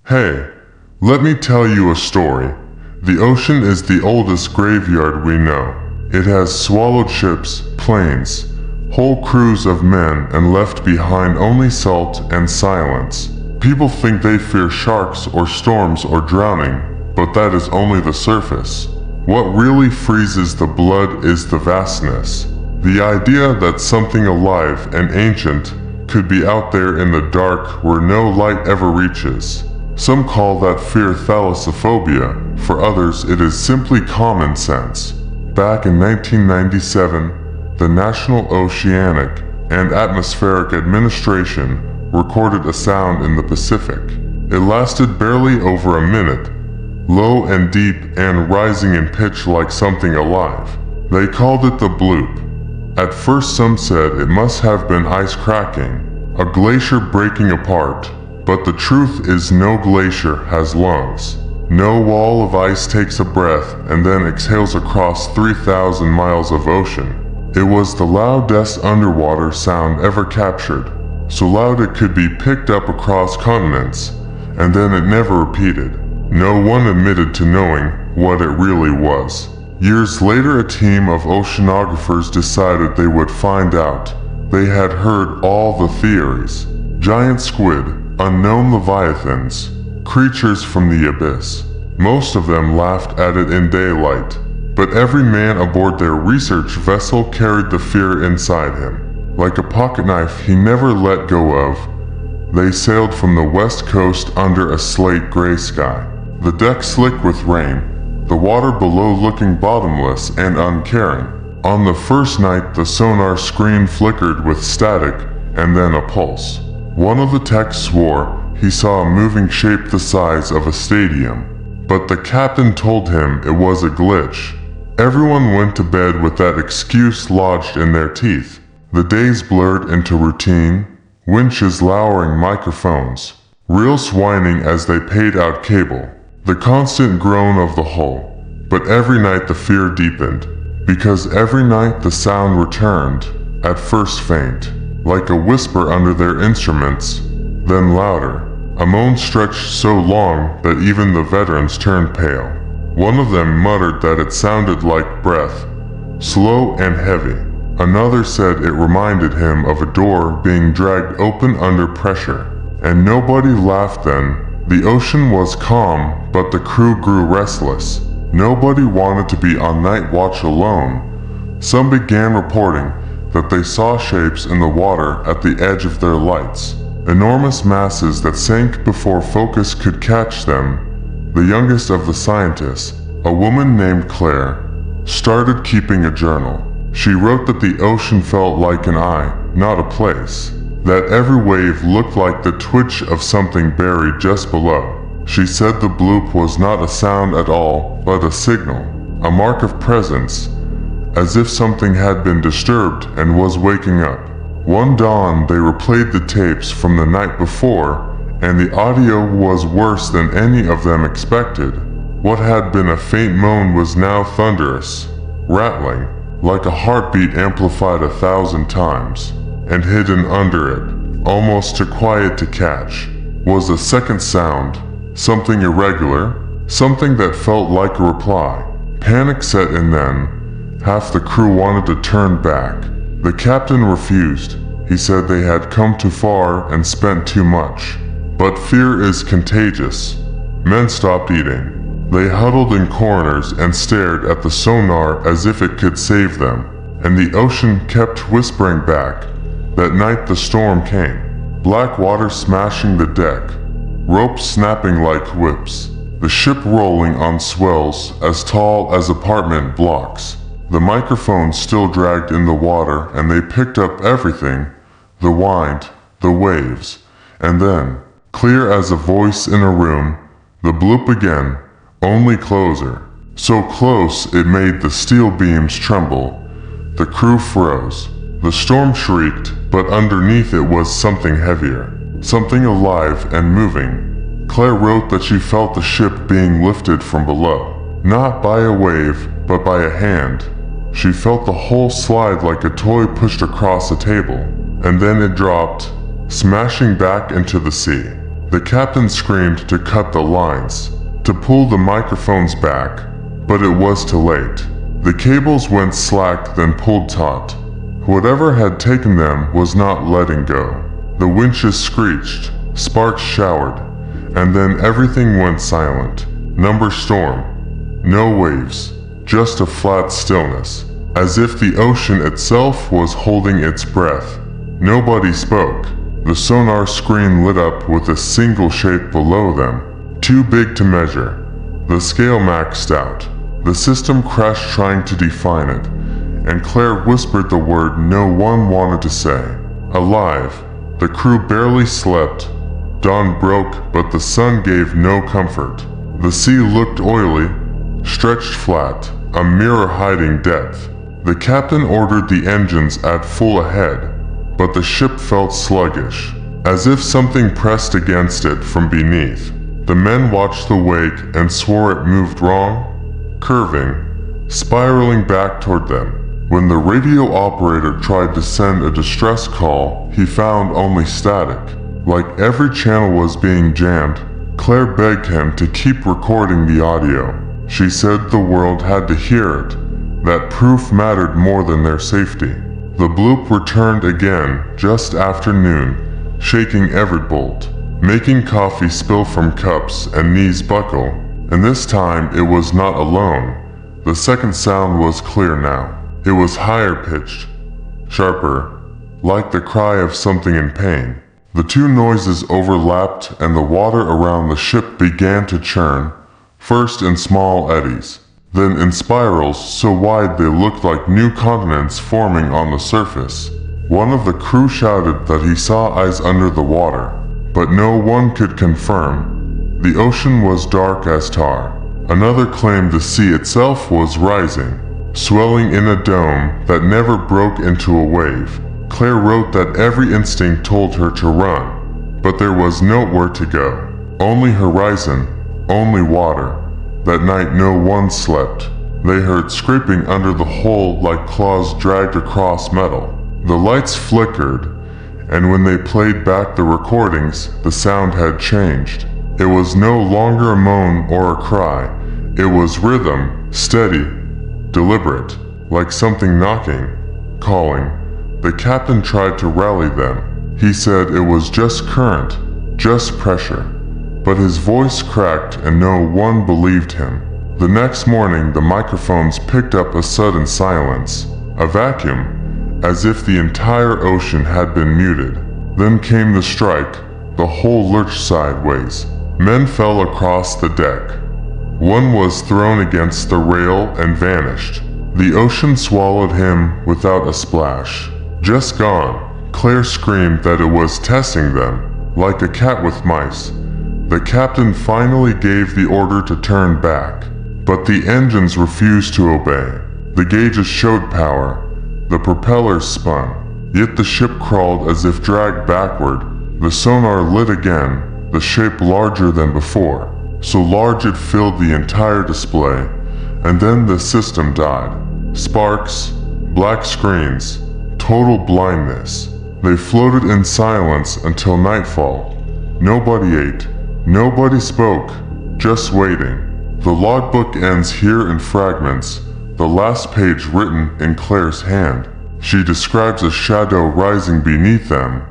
Hey, let me tell you a story. The ocean is the oldest graveyard we know. It has swallowed ships, planes, whole crews of men, and left behind only salt and silence. People think they fear sharks or storms or drowning, but that is only the surface. What really freezes the blood is the vastness. The idea that something alive and ancient could be out there in the dark where no light ever reaches. Some call that fear thalassophobia, for others it is simply common sense. Back in 1997, the National Oceanic and Atmospheric Administration recorded a sound in the Pacific. It lasted barely over a minute, low and deep and rising in pitch like something alive. They called it the BLOOP. At first some said it must have been ice cracking, a glacier breaking apart. But the truth is no glacier has lungs. No wall of ice takes a breath and then exhales across 3,000 miles of ocean. It was the loudest underwater sound ever captured, so loud it could be picked up across continents, and then it never repeated. No one admitted to knowing what it really was. Years later, a team of oceanographers decided they would find out. They had heard all the theories. Giant squid, unknown leviathans, creatures from the abyss. Most of them laughed at it in daylight, but every man aboard their research vessel carried the fear inside him. Like a pocket knife he never let go of, they sailed from the west coast under a slate gray sky. The deck slick with rain, the water below looking bottomless and uncaring. On the first night the sonar screen flickered with static and then a pulse. One of the techs swore he saw a moving shape the size of a stadium, but the captain told him it was a glitch. Everyone went to bed with that excuse lodged in their teeth. The days blurred into routine, winches lowering microphones, reels whining as they paid out cable, the constant groan of the hull. But every night the fear deepened, because every night the sound returned, at first faint, like a whisper under their instruments, then louder. A moan stretched so long that even the veterans turned pale. One of them muttered that it sounded like breath, slow and heavy. Another said it reminded him of a door being dragged open under pressure. And nobody laughed then. The ocean was calm, but the crew grew restless. Nobody wanted to be on night watch alone. Some began reporting that they saw shapes in the water at the edge of their lights, enormous masses that sank before focus could catch them. The youngest of the scientists, a woman named Claire, started keeping a journal. She wrote that the ocean felt like an eye, not a place, that every wave looked like the twitch of something buried just below. She said the bloop was not a sound at all, but a signal, a mark of presence, as if something had been disturbed and was waking up. One dawn they replayed the tapes from the night before, and the audio was worse than any of them expected. What had been a faint moan was now thunderous, rattling, like a heartbeat amplified 1,000 times. And hidden under it, almost too quiet to catch, was a second sound, something irregular, something that felt like a reply. Panic set in then. Half the crew wanted to turn back. The captain refused. He said they had come too far and spent too much. But fear is contagious. Men stopped eating. They huddled in corners and stared at the sonar as if it could save them. And the ocean kept whispering back. That night the storm came. Black water smashing the deck. Ropes snapping like whips. The ship rolling on swells as tall as apartment blocks. The microphone still dragged in the water and they picked up everything, the wind, the waves, and then, clear as a voice in a room, the bloop again, only closer. So close it made the steel beams tremble. The crew froze. The storm shrieked, but underneath it was something heavier, something alive and moving. Claire wrote that she felt the ship being lifted from below, not by a wave, but by a hand. She felt the hull slide like a toy pushed across a table, and then it dropped, smashing back into the sea. The captain screamed to cut the lines, to pull the microphones back, but it was too late. The cables went slack, then pulled taut. Whatever had taken them was not letting go. The winches screeched, sparks showered, and then everything went silent. Number storm. No waves, just a flat stillness, as if the ocean itself was holding its breath. Nobody spoke. The sonar screen lit up with a single shape below them, too big to measure. The scale maxed out. The system crashed trying to define it, and Claire whispered the word no one wanted to say. Alive. The crew barely slept. Dawn broke, but the sun gave no comfort. The sea looked oily, stretched flat, a mirror hiding depth. The captain ordered the engines at full ahead, but the ship felt sluggish, as if something pressed against it from beneath. The men watched the wake and swore it moved wrong, curving, spiraling back toward them. When the radio operator tried to send a distress call, he found only static. Like every channel was being jammed, Claire begged him to keep recording the audio. She said the world had to hear it, that proof mattered more than their safety. The bloop returned again just after noon, shaking every bolt, making coffee spill from cups and knees buckle, and this time it was not alone. The second sound was clear now. It was higher pitched, sharper, like the cry of something in pain. The two noises overlapped and the water around the ship began to churn, first in small eddies, then in spirals so wide they looked like new continents forming on the surface. One of the crew shouted that he saw eyes under the water, but no one could confirm. The ocean was dark as tar. Another claimed the sea itself was rising, swelling in a dome that never broke into a wave. Claire wrote that every instinct told her to run, but there was nowhere to go. Only horizon, only water. That night no one slept. They heard scraping under the hull like claws dragged across metal. The lights flickered, and when they played back the recordings, the sound had changed. It was no longer a moan or a cry. It was rhythm, steady, deliberate, like something knocking, calling. The captain tried to rally them. He said it was just current, just pressure. But his voice cracked and no one believed him. The next morning the microphones picked up a sudden silence, a vacuum, as if the entire ocean had been muted. Then came the strike. The hull lurched sideways. Men fell across the deck. One was thrown against the rail and vanished. The ocean swallowed him without a splash. Just gone. Claire screamed that it was testing them, like a cat with mice. The captain finally gave the order to turn back, but the engines refused to obey. The gauges showed power. The propellers spun, yet the ship crawled as if dragged backward. The sonar lit again, the shape larger than before, so large it filled the entire display, and then the system died. Sparks, black screens, total blindness. They floated in silence until nightfall. Nobody ate, nobody spoke, just waiting. The logbook ends here in fragments, the last page written in Claire's hand. She describes a shadow rising beneath them.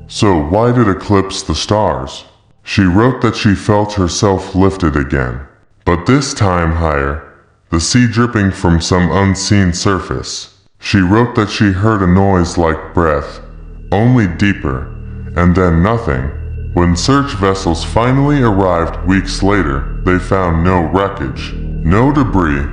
So why did eclipse the stars? She wrote that she felt herself lifted again, but this time higher, the sea dripping from some unseen surface. She wrote that she heard a noise like breath, only deeper, and then nothing. When search vessels finally arrived weeks later, they found no wreckage, no debris,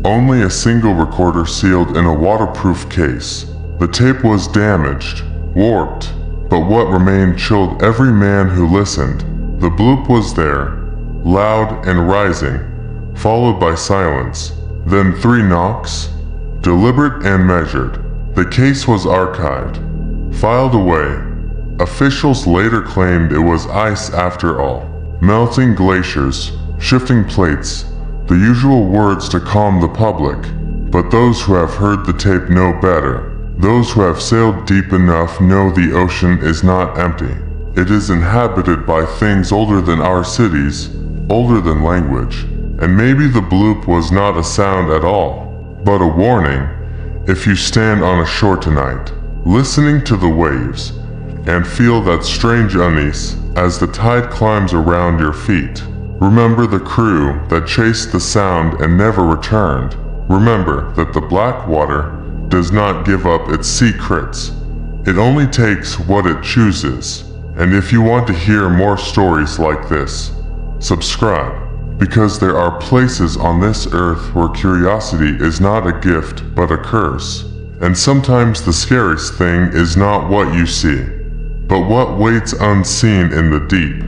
only a single recorder sealed in a waterproof case. The tape was damaged, warped, but what remained chilled every man who listened. The bloop was there, loud and rising, followed by silence, then 3 knocks, deliberate and measured. The case was archived, filed away. Officials later claimed it was ice after all. Melting glaciers, shifting plates, the usual words to calm the public. But those who have heard the tape know better. Those who have sailed deep enough know the ocean is not empty. It is inhabited by things older than our cities, older than language. And maybe the bloop was not a sound at all, but a warning. If you stand on a shore tonight, listening to the waves, and feel that strange unease as the tide climbs around your feet, remember the crew that chased the sound and never returned. Remember that the black water does not give up its secrets. It only takes what it chooses. And if you want to hear more stories like this, subscribe, because there are places on this earth where curiosity is not a gift but a curse. And sometimes the scariest thing is not what you see, but what waits unseen in the deep.